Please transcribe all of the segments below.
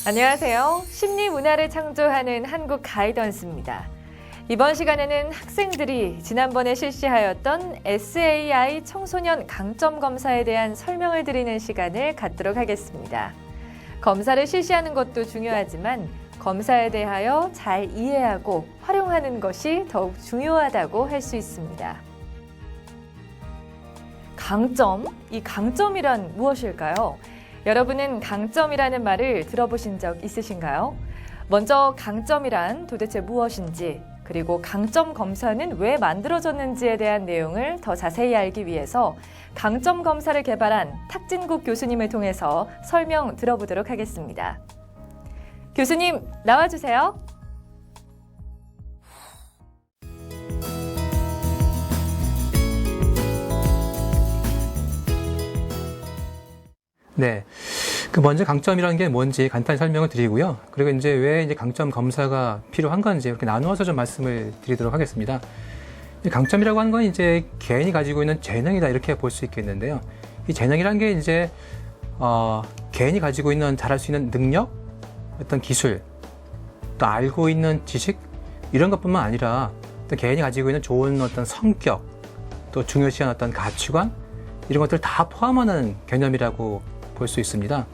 안녕하세요. 심리 문화를 창조하는 한국 가이던스입니다. 이번 시간에는 학생들이 지난번에 실시하였던 SAI 청소년 강점 검사에 대한 설명을 드리는 시간을 갖도록 하겠습니다. 검사를 실시하는 것도 중요하지만 검사에 대하여 잘 이해하고 활용하는 것이 더욱 중요하다고 할 수 있습니다. 강점, 이 강점이란 무엇일까요? 여러분은 강점이라는 말을 들어보신 적 있으신가요? 먼저 강점이란 도대체 무엇인지, 그리고 강점 검사는 왜 만들어졌는지에 대한 내용을 더 자세히 알기 위해서 강점 검사를 개발한 탁진국 교수님을 통해서 설명 들어보도록 하겠습니다. 교수님, 나와주세요. 네. 먼저 강점이라는 게 뭔지 간단히 설명을 드리고요. 그리고 이제 왜 강점 검사가 필요한 건지 이렇게 나누어서 좀 말씀을 드리도록 하겠습니다. 강점이라고 하는 건 이제 개인이 가지고 있는 재능이다 이렇게 볼 수 있겠는데요. 이 재능이라는 게 이제 개인이 가지고 있는 잘할 수 있는 능력, 어떤 기술, 또 알고 있는 지식 이런 것뿐만 아니라 또 개인이 가지고 있는 좋은 어떤 성격, 또 중요시한 어떤 가치관 이런 것들 다 포함하는 개념이라고 볼 수 있습니다.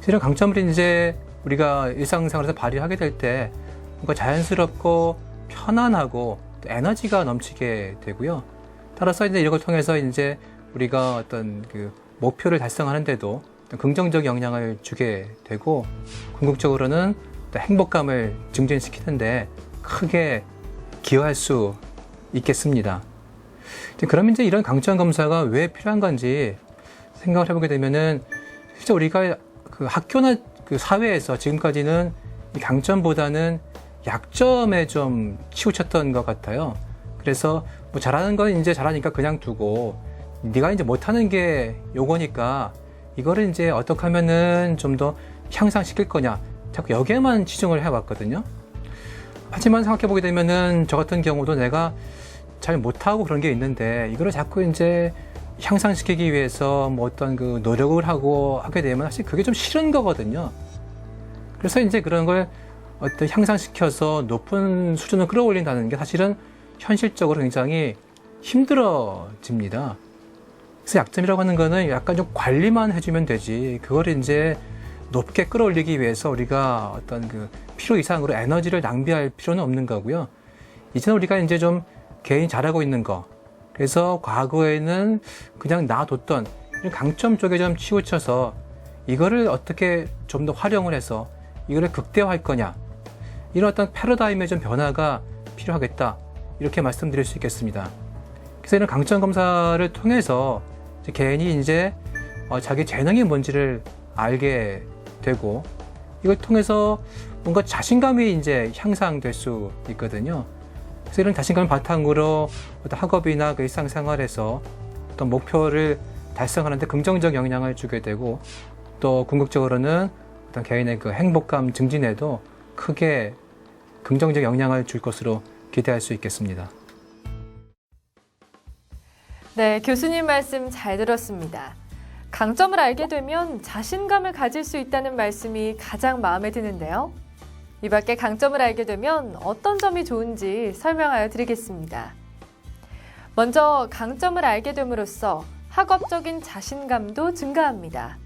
이런 강점을 이제 우리가 일상생활에서 발휘하게 될 때 뭔가 자연스럽고 편안하고 또 에너지가 넘치게 되고요. 따라서 이제 이걸 통해서 이제 우리가 어떤 그 목표를 달성하는데도 긍정적 영향을 주게 되고 궁극적으로는 또 행복감을 증진시키는데 크게 기여할 수 있겠습니다. 그럼 이제 이런 강점 검사가 왜 필요한 건지 생각을 해보게 되면은 실제 우리가 그 학교나 그 사회에서 지금까지는 이 강점보다는 약점에 좀 치우쳤던 것 같아요. 그래서 뭐 잘하는 건 이제 잘하니까 그냥 두고 네가 이제 못하는 게 요거니까 이거를 이제 어떻게 하면은 좀 더 향상시킬 거냐 자꾸 여기에만 치중을 해왔거든요. 하지만 생각해보게 되면은 저 같은 경우도 내가 잘 못하고 그런 게 있는데 이거를 자꾸 이제 향상시키기 위해서 뭐 어떤 그 노력을 하게 되면 사실 그게 좀 싫은 거거든요. 그래서 이제 그런 걸 어떤 향상시켜서 높은 수준을 끌어올린다는 게 사실은 현실적으로 굉장히 힘들어집니다. 그래서 약점이라고 하는 거는 약간 좀 관리만 해주면 되지 그걸 이제 높게 끌어올리기 위해서 우리가 어떤 그 필요 이상으로 에너지를 낭비할 필요는 없는 거고요. 이제는 우리가 이제 좀 개인이 잘하고 있는 거 그래서 과거에는 그냥 놔뒀던 이런 강점 쪽에 좀 치우쳐서 이거를 어떻게 좀 더 활용을 해서 이거를 극대화할 거냐 이런 어떤 패러다임의 좀 변화가 필요하겠다 이렇게 말씀드릴 수 있겠습니다. 그래서 이런 강점 검사를 통해서 이제 개인이 이제 자기 재능이 뭔지를 알게 되고 이걸 통해서 뭔가 자신감이 이제 향상될 수 있거든요. 그래서 이런 자신감을 바탕으로 어떤 학업이나 그 일상생활에서 어떤 목표를 달성하는 데 긍정적 영향을 주게 되고 또 궁극적으로는 어떤 개인의 그 행복감 증진에도 크게 긍정적 영향을 줄 것으로 기대할 수 있겠습니다. 네, 교수님 말씀 잘 들었습니다. 강점을 알게 되면 자신감을 가질 수 있다는 말씀이 가장 마음에 드는데요. 이 밖에 강점을 알게 되면 어떤 점이 좋은지 설명하여 드리겠습니다. 먼저 강점을 알게 됨으로써 학업적인 자신감도 증가합니다.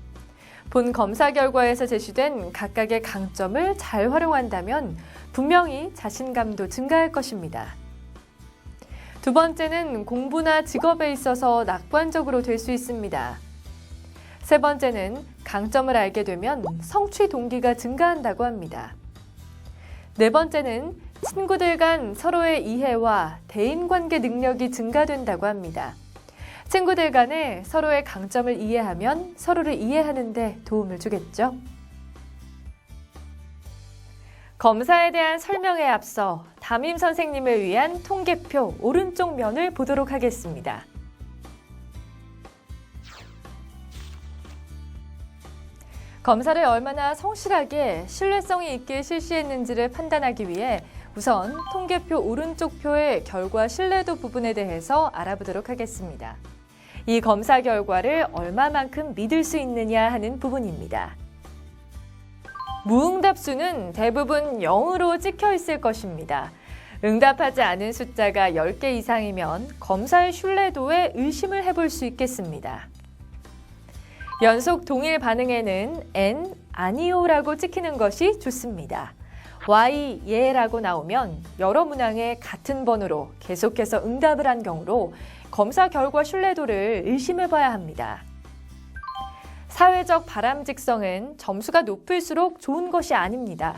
본 검사 결과에서 제시된 각각의 강점을 잘 활용한다면 분명히 자신감도 증가할 것입니다. 두 번째는 공부나 직업에 있어서 낙관적으로 될 수 있습니다. 세 번째는 강점을 알게 되면 성취 동기가 증가한다고 합니다. 네 번째는 친구들 간 서로의 이해와 대인관계 능력이 증가된다고 합니다. 친구들 간에 서로의 강점을 이해하면 서로를 이해하는 데 도움을 주겠죠. 검사에 대한 설명에 앞서 담임 선생님을 위한 통계표 오른쪽 면을 보도록 하겠습니다. 검사를 얼마나 성실하게 신뢰성이 있게 실시했는지를 판단하기 위해 우선 통계표 오른쪽 표의 결과 신뢰도 부분에 대해서 알아보도록 하겠습니다. 이 검사 결과를 얼마만큼 믿을 수 있느냐 하는 부분입니다. 무응답수는 대부분 0으로 찍혀 있을 것입니다. 응답하지 않은 숫자가 10개 이상이면 검사의 신뢰도에 의심을 해볼 수 있겠습니다. 연속 동일 반응에는 N, 아니요라고 찍히는 것이 좋습니다. Y, 예라고 나오면 여러 문항에 같은 번호로 계속해서 응답을 한 경우로 검사 결과 신뢰도를 의심해봐야 합니다. 사회적 바람직성은 점수가 높을수록 좋은 것이 아닙니다.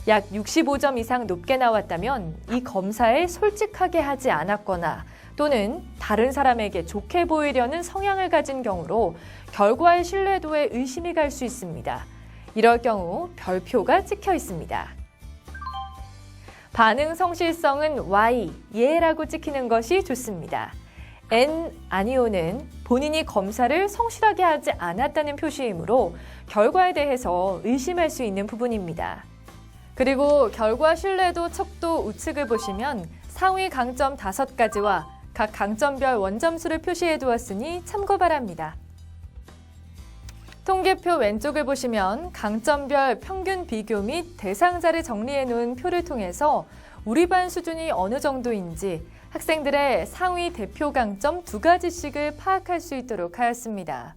약 65점 이상 높게 나왔다면 이 검사에 솔직하게 하지 않았거나 또는 다른 사람에게 좋게 보이려는 성향을 가진 경우로 결과의 신뢰도에 의심이 갈 수 있습니다. 이럴 경우 별표가 찍혀 있습니다. 반응 성실성은 Y, 예라고 찍히는 것이 좋습니다. N, 아니오는 본인이 검사를 성실하게 하지 않았다는 표시이므로 결과에 대해서 의심할 수 있는 부분입니다. 그리고 결과 신뢰도 척도 우측을 보시면 상위 강점 5가지와 각 강점별 원점수를 표시해 두었으니 참고 바랍니다. 통계표 왼쪽을 보시면 강점별 평균 비교 및 대상자를 정리해 놓은 표를 통해서 우리 반 수준이 어느 정도인지 학생들의 상위 대표 강점 2가지씩을 파악할 수 있도록 하였습니다.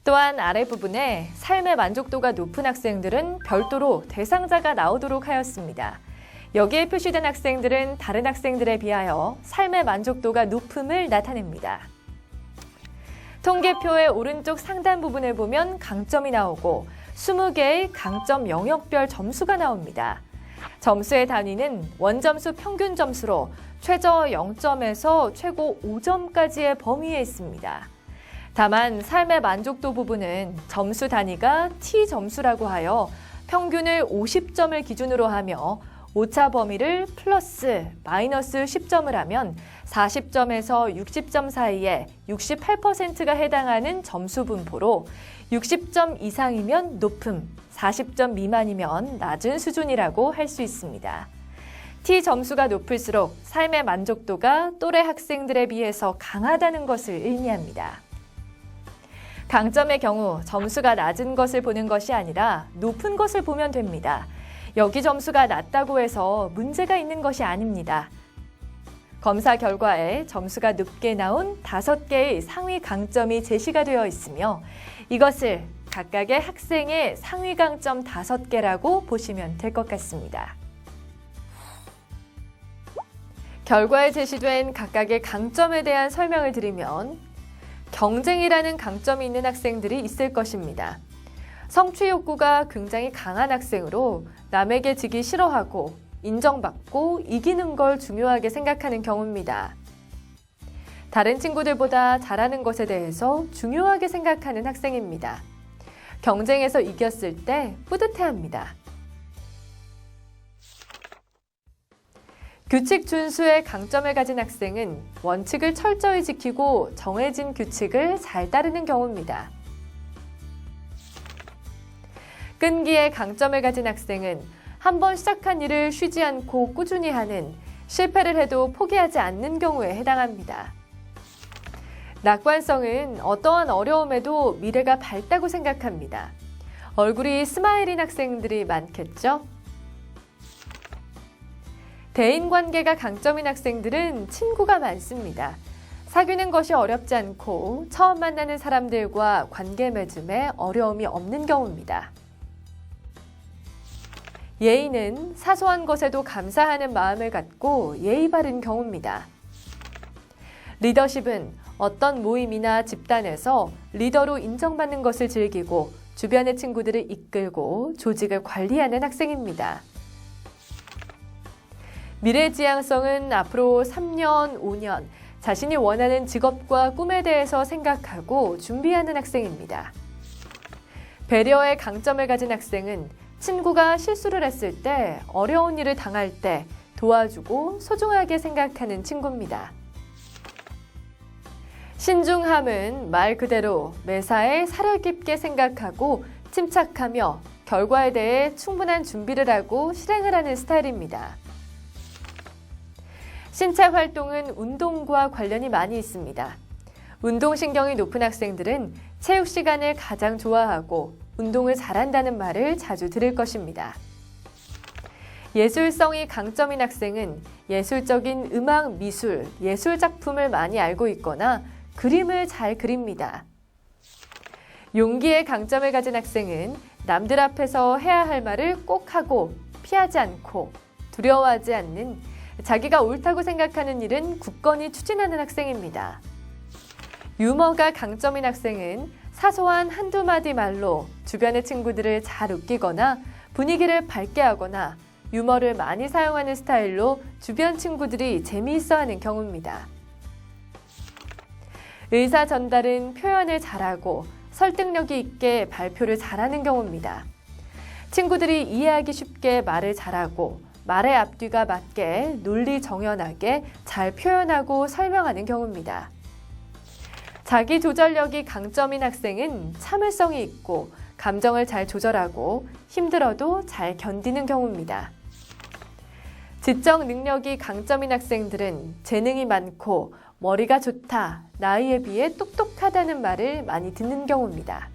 또한 아래 부분에 삶의 만족도가 높은 학생들은 별도로 대상자가 나오도록 하였습니다. 여기에 표시된 학생들은 다른 학생들에 비하여 삶의 만족도가 높음을 나타냅니다. 통계표의 오른쪽 상단 부분을 보면 강점이 나오고 20개의 강점 영역별 점수가 나옵니다. 점수의 단위는 원점수 평균 점수로 최저 0점에서 최고 5점까지의 범위에 있습니다. 다만 삶의 만족도 부분은 점수 단위가 T점수라고 하여 평균을 50점을 기준으로 하며 오차 범위를 플러스, 마이너스 10점을 하면 40점에서 60점 사이에 68%가 해당하는 점수 분포로 60점 이상이면 높음, 40점 미만이면 낮은 수준이라고 할 수 있습니다. T점수가 높을수록 삶의 만족도가 또래 학생들에 비해서 강하다는 것을 의미합니다. 강점의 경우 점수가 낮은 것을 보는 것이 아니라 높은 것을 보면 됩니다. 여기 점수가 낮다고 해서 문제가 있는 것이 아닙니다. 검사 결과에 점수가 높게 나온 5개의 상위 강점이 제시가 되어 있으며 이것을 각각의 학생의 상위 강점 5개라고 보시면 될 것 같습니다. 결과에 제시된 각각의 강점에 대한 설명을 드리면 경쟁이라는 강점이 있는 학생들이 있을 것입니다. 성취 욕구가 굉장히 강한 학생으로 남에게 지기 싫어하고 인정받고 이기는 걸 중요하게 생각하는 경우입니다. 다른 친구들보다 잘하는 것에 대해서 중요하게 생각하는 학생입니다. 경쟁에서 이겼을 때 뿌듯해합니다. 규칙 준수의 강점을 가진 학생은 원칙을 철저히 지키고 정해진 규칙을 잘 따르는 경우입니다. 끈기의 강점을 가진 학생은 한번 시작한 일을 쉬지 않고 꾸준히 하는, 실패를 해도 포기하지 않는 경우에 해당합니다. 낙관성은 어떠한 어려움에도 미래가 밝다고 생각합니다. 얼굴이 스마일인 학생들이 많겠죠? 대인관계가 강점인 학생들은 친구가 많습니다. 사귀는 것이 어렵지 않고 처음 만나는 사람들과 관계 맺음에 어려움이 없는 경우입니다. 예의는 사소한 것에도 감사하는 마음을 갖고 예의 바른 경우입니다. 리더십은 어떤 모임이나 집단에서 리더로 인정받는 것을 즐기고 주변의 친구들을 이끌고 조직을 관리하는 학생입니다. 미래지향성은 앞으로 3년, 5년 자신이 원하는 직업과 꿈에 대해서 생각하고 준비하는 학생입니다. 배려의 강점을 가진 학생은 친구가 실수를 했을 때, 어려운 일을 당할 때 도와주고 소중하게 생각하는 친구입니다. 신중함은 말 그대로 매사에 사려 깊게 생각하고 침착하며 결과에 대해 충분한 준비를 하고 실행을 하는 스타일입니다. 신체 활동은 운동과 관련이 많이 있습니다. 운동신경이 높은 학생들은 체육 시간을 가장 좋아하고 운동을 잘한다는 말을 자주 들을 것입니다. 예술성이 강점인 학생은 예술적인 음악, 미술, 예술 작품을 많이 알고 있거나 그림을 잘 그립니다. 용기의 강점을 가진 학생은 남들 앞에서 해야 할 말을 꼭 하고 피하지 않고 두려워하지 않는 자기가 옳다고 생각하는 일은 굳건히 추진하는 학생입니다. 유머가 강점인 학생은 사소한 한두 마디 말로 주변의 친구들을 잘 웃기거나 분위기를 밝게 하거나 유머를 많이 사용하는 스타일로 주변 친구들이 재미있어하는 경우입니다. 의사 전달은 표현을 잘하고 설득력이 있게 발표를 잘하는 경우입니다. 친구들이 이해하기 쉽게 말을 잘하고 말의 앞뒤가 맞게 논리정연하게 잘 표현하고 설명하는 경우입니다. 자기 조절력이 강점인 학생은 참을성이 있고 감정을 잘 조절하고 힘들어도 잘 견디는 경우입니다. 지적 능력이 강점인 학생들은 재능이 많고 머리가 좋다, 나이에 비해 똑똑하다는 말을 많이 듣는 경우입니다.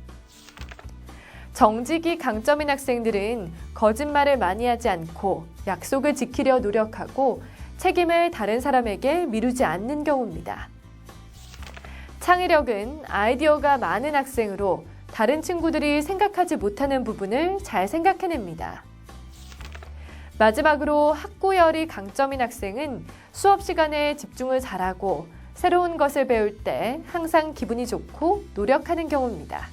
정직이 강점인 학생들은 거짓말을 많이 하지 않고 약속을 지키려 노력하고 책임을 다른 사람에게 미루지 않는 경우입니다. 창의력은 아이디어가 많은 학생으로 다른 친구들이 생각하지 못하는 부분을 잘 생각해냅니다. 마지막으로 학구열이 강점인 학생은 수업 시간에 집중을 잘하고 새로운 것을 배울 때 항상 기분이 좋고 노력하는 경우입니다.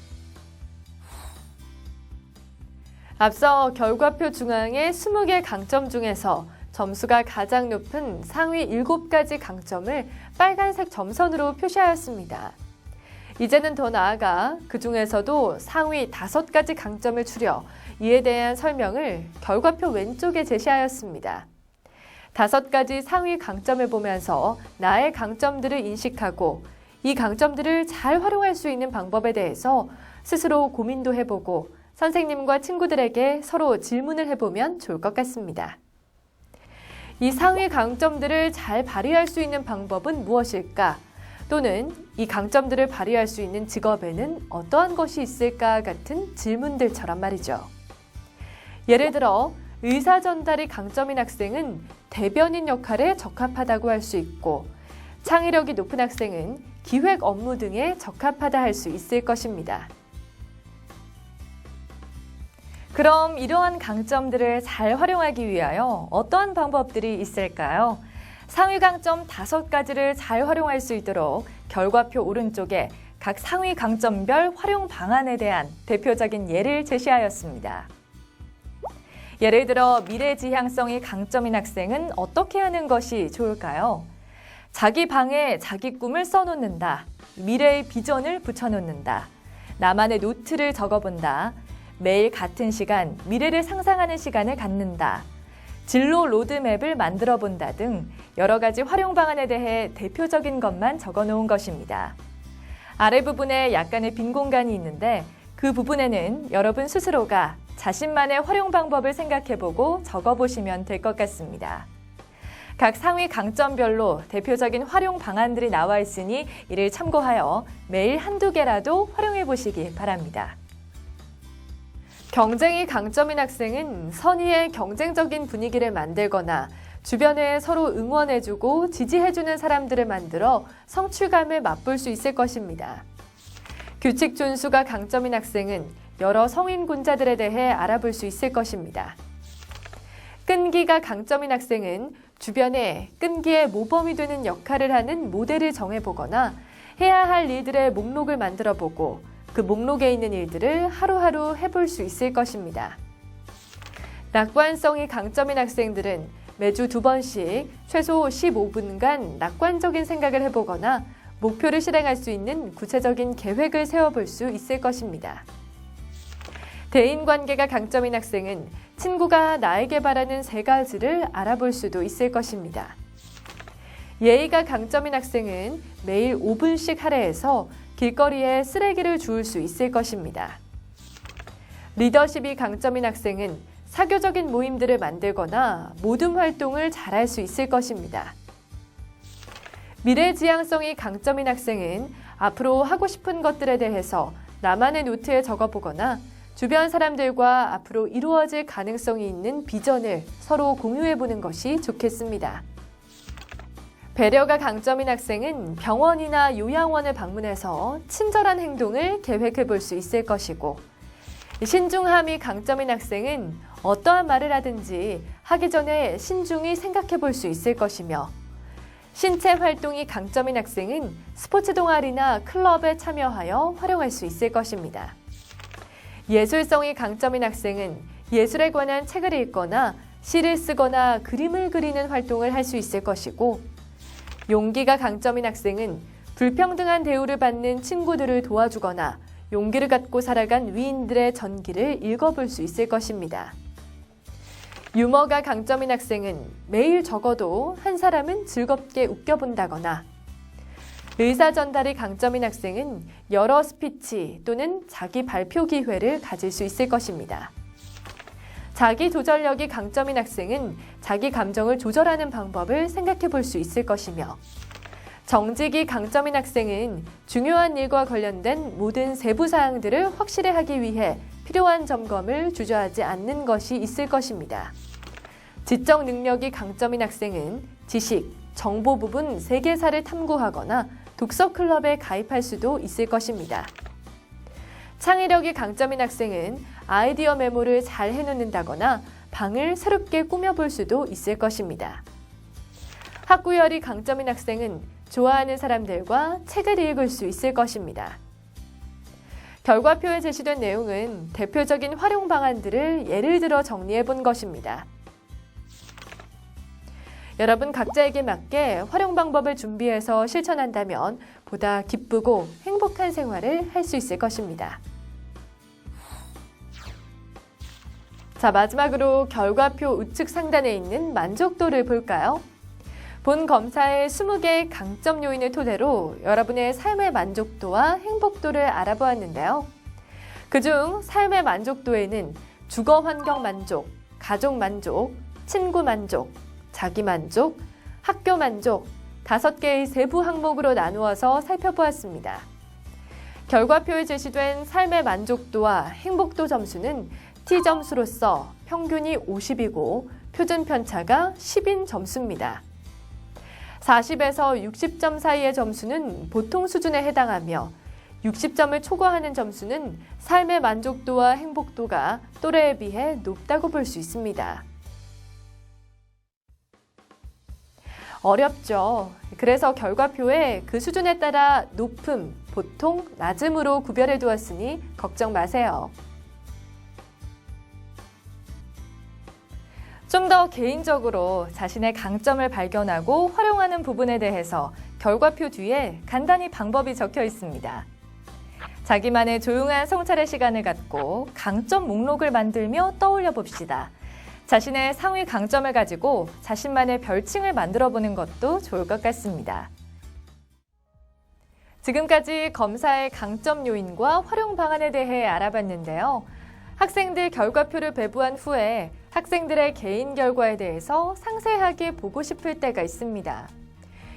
앞서 결과표 중앙의 20개 강점 중에서 점수가 가장 높은 상위 7가지 강점을 빨간색 점선으로 표시하였습니다. 이제는 더 나아가 그 중에서도 상위 5가지 강점을 추려 이에 대한 설명을 결과표 왼쪽에 제시하였습니다. 5가지 상위 강점을 보면서 나의 강점들을 인식하고 이 강점들을 잘 활용할 수 있는 방법에 대해서 스스로 고민도 해보고 선생님과 친구들에게 서로 질문을 해보면 좋을 것 같습니다. 이 상위 강점들을 잘 발휘할 수 있는 방법은 무엇일까? 또는 이 강점들을 발휘할 수 있는 직업에는 어떠한 것이 있을까 같은 질문들처럼 말이죠. 예를 들어 의사 전달이 강점인 학생은 대변인 역할에 적합하다고 할 수 있고 창의력이 높은 학생은 기획 업무 등에 적합하다 할 수 있을 것입니다. 그럼 이러한 강점들을 잘 활용하기 위하여 어떠한 방법들이 있을까요? 상위 강점 5가지를 잘 활용할 수 있도록 결과표 오른쪽에 각 상위 강점별 활용 방안에 대한 대표적인 예를 제시하였습니다. 예를 들어 미래지향성이 강점인 학생은 어떻게 하는 것이 좋을까요? 자기 방에 자기 꿈을 써놓는다. 미래의 비전을 붙여놓는다. 나만의 노트를 적어본다. 매일 같은 시간 미래를 상상하는 시간을 갖는다. 진로 로드맵을 만들어 본다 등 여러 가지 활용 방안에 대해 대표적인 것만 적어놓은 것입니다. 아래 부분에 약간의 빈 공간이 있는데 그 부분에는 여러분 스스로가 자신만의 활용 방법을 생각해보고 적어보시면 될 것 같습니다. 각 상위 강점별로 대표적인 활용 방안들이 나와 있으니 이를 참고하여 매일 한두 개라도 활용해 보시기 바랍니다. 경쟁이 강점인 학생은 선의의 경쟁적인 분위기를 만들거나 주변에 서로 응원해주고 지지해주는 사람들을 만들어 성취감을 맛볼 수 있을 것입니다. 규칙 준수가 강점인 학생은 여러 성인군자들에 대해 알아볼 수 있을 것입니다. 끈기가 강점인 학생은 주변에 끈기의 모범이 되는 역할을 하는 모델을 정해보거나 해야 할 일들의 목록을 만들어보고 그 목록에 있는 일들을 하루하루 해볼 수 있을 것입니다. 낙관성이 강점인 학생들은 매주 2번씩 최소 15분간 낙관적인 생각을 해보거나 목표를 실행할 수 있는 구체적인 계획을 세워볼 수 있을 것입니다. 대인관계가 강점인 학생은 친구가 나에게 바라는 3가지를 알아볼 수도 있을 것입니다. 예의가 강점인 학생은 매일 5분씩 할애해서 길거리에 쓰레기를 주울 수 있을 것입니다. 리더십이 강점인 학생은 사교적인 모임들을 만들거나 모둠 활동을 잘할 수 있을 것입니다. 미래지향성이 강점인 학생은 앞으로 하고 싶은 것들에 대해서 나만의 노트에 적어보거나 주변 사람들과 앞으로 이루어질 가능성이 있는 비전을 서로 공유해보는 것이 좋겠습니다. 배려가 강점인 학생은 병원이나 요양원을 방문해서 친절한 행동을 계획해볼 수 있을 것이고, 신중함이 강점인 학생은 어떠한 말을 하든지 하기 전에 신중히 생각해볼 수 있을 것이며, 신체 활동이 강점인 학생은 스포츠 동아리나 클럽에 참여하여 활용할 수 있을 것입니다. 예술성이 강점인 학생은 예술에 관한 책을 읽거나 시를 쓰거나 그림을 그리는 활동을 할 수 있을 것이고, 용기가 강점인 학생은 불평등한 대우를 받는 친구들을 도와주거나 용기를 갖고 살아간 위인들의 전기를 읽어볼 수 있을 것입니다. 유머가 강점인 학생은 매일 적어도 한 사람은 즐겁게 웃겨본다거나, 의사 전달이 강점인 학생은 여러 스피치 또는 자기 발표 기회를 가질 수 있을 것입니다. 자기 조절력이 강점인 학생은 자기 감정을 조절하는 방법을 생각해 볼 수 있을 것이며, 정직이 강점인 학생은 중요한 일과 관련된 모든 세부 사항들을 확실히 하기 위해 필요한 점검을 주저하지 않는 것이 있을 것입니다. 지적 능력이 강점인 학생은 지식, 정보 부분 세계사를 탐구하거나 독서 클럽에 가입할 수도 있을 것입니다. 창의력이 강점인 학생은 아이디어 메모를 잘 해놓는다거나 방을 새롭게 꾸며볼 수도 있을 것입니다. 학구열이 강점인 학생은 좋아하는 사람들과 책을 읽을 수 있을 것입니다. 결과표에 제시된 내용은 대표적인 활용 방안들을 예를 들어 정리해 본 것입니다. 여러분 각자에게 맞게 활용 방법을 준비해서 실천한다면 보다 기쁘고 행복한 생활을 할 수 있을 것입니다. 자, 마지막으로 결과표 우측 상단에 있는 만족도를 볼까요? 본 검사의 20개의 강점 요인을 토대로 여러분의 삶의 만족도와 행복도를 알아보았는데요. 그중 삶의 만족도에는 주거 환경 만족, 가족 만족, 친구 만족, 자기 만족, 학교 만족 5개의 세부 항목으로 나누어서 살펴보았습니다. 결과표에 제시된 삶의 만족도와 행복도 점수는 T점수로서 평균이 50이고 표준 편차가 10인 점수입니다. 40에서 60점 사이의 점수는 보통 수준에 해당하며 60점을 초과하는 점수는 삶의 만족도와 행복도가 또래에 비해 높다고 볼 수 있습니다. 어렵죠. 그래서 결과표에 그 수준에 따라 높음, 보통, 낮음으로 구별해 두었으니 걱정 마세요. 좀 더 개인적으로 자신의 강점을 발견하고 활용하는 부분에 대해서 결과표 뒤에 간단히 방법이 적혀 있습니다. 자기만의 조용한 성찰의 시간을 갖고 강점 목록을 만들며 떠올려 봅시다. 자신의 상위 강점을 가지고 자신만의 별칭을 만들어 보는 것도 좋을 것 같습니다. 지금까지 검사의 강점 요인과 활용 방안에 대해 알아봤는데요. 학생들 결과표를 배부한 후에 학생들의 개인 결과에 대해서 상세하게 보고 싶을 때가 있습니다.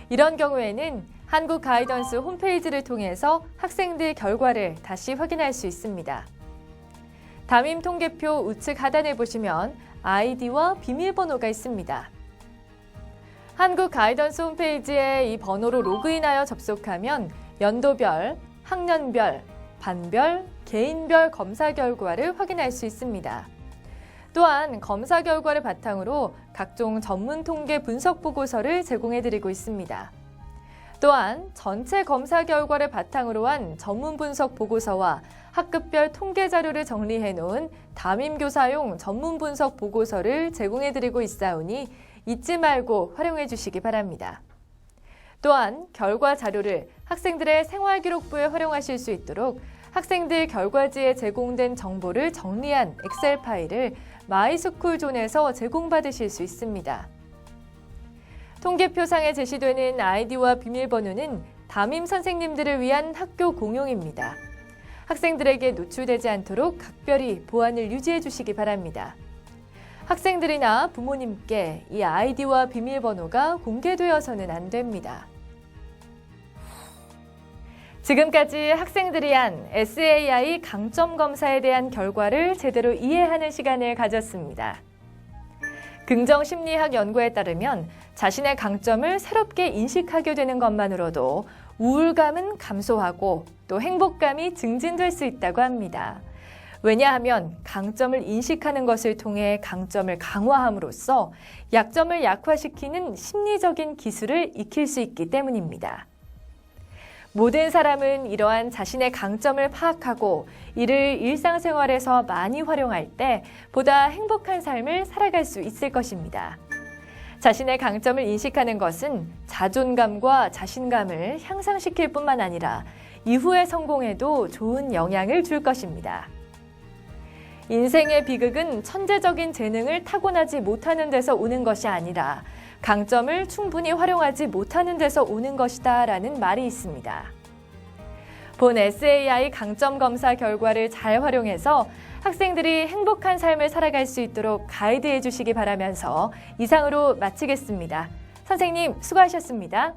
이런 경우에는 한국 가이던스 홈페이지를 통해서 학생들 결과를 다시 확인할 수 있습니다. 담임 통계표 우측 하단에 보시면 아이디와 비밀번호가 있습니다. 한국 가이던스 홈페이지에 이 번호로 로그인하여 접속하면 연도별, 학년별, 반별, 개인별 검사 결과를 확인할 수 있습니다. 또한 검사 결과를 바탕으로 각종 전문 통계 분석 보고서를 제공해드리고 있습니다. 또한 전체 검사 결과를 바탕으로 한 전문 분석 보고서와 학급별 통계 자료를 정리해 놓은 담임교사용 전문 분석 보고서를 제공해드리고 있사오니 잊지 말고 활용해 주시기 바랍니다. 또한 결과 자료를 학생들의 생활기록부에 활용하실 수 있도록 학생들 결과지에 제공된 정보를 정리한 엑셀 파일을 마이스쿨존에서 제공받으실 수 있습니다. 통계표상에 제시되는 아이디와 비밀번호는 담임 선생님들을 위한 학교 공용입니다. 학생들에게 노출되지 않도록 각별히 보안을 유지해 주시기 바랍니다. 학생들이나 부모님께 이 아이디와 비밀번호가 공개되어서는 안 됩니다. 지금까지 학생들이 한 SAI 강점 검사에 대한 결과를 제대로 이해하는 시간을 가졌습니다. 긍정심리학 연구에 따르면 자신의 강점을 새롭게 인식하게 되는 것만으로도 우울감은 감소하고 또 행복감이 증진될 수 있다고 합니다. 왜냐하면 강점을 인식하는 것을 통해 강점을 강화함으로써 약점을 약화시키는 심리적인 기술을 익힐 수 있기 때문입니다. 모든 사람은 이러한 자신의 강점을 파악하고 이를 일상생활에서 많이 활용할 때 보다 행복한 삶을 살아갈 수 있을 것입니다. 자신의 강점을 인식하는 것은 자존감과 자신감을 향상시킬 뿐만 아니라 이후의 성공에도 좋은 영향을 줄 것입니다. 인생의 비극은 천재적인 재능을 타고나지 못하는 데서 오는 것이 아니라 강점을 충분히 활용하지 못하는 데서 오는 것이다 라는 말이 있습니다. 본 SAI 강점 검사 결과를 잘 활용해서 학생들이 행복한 삶을 살아갈 수 있도록 가이드해 주시기 바라면서 이상으로 마치겠습니다. 선생님 수고하셨습니다.